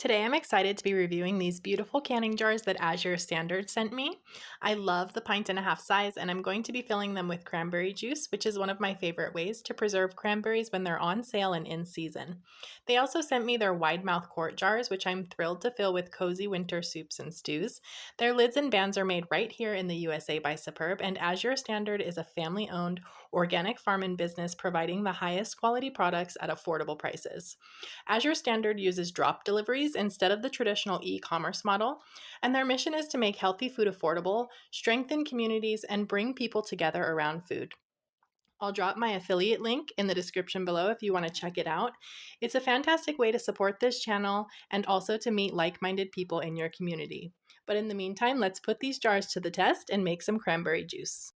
Today, I'm excited to be reviewing these beautiful canning jars that Azure Standard sent me. I love the pint and a half size, and I'm going to be filling them with cranberry juice, which is one of my favorite ways to preserve cranberries when they're on sale and in season. They also sent me their wide mouth quart jars, which I'm thrilled to fill with cozy winter soups and stews. Their lids and bands are made right here in the USA by Superb, and Azure Standard is a family owned, organic farm and business providing the highest quality products at affordable prices. Azure Standard uses drop deliveries instead of the traditional e commerce model, and their mission is to make healthy food affordable, strengthen communities, and bring people together around food. I'll drop my affiliate link in the description below if you want to check it out. It's a fantastic way to support this channel and also to meet like minded people in your community. But in the meantime, let's put these jars to the test and make some cranberry juice.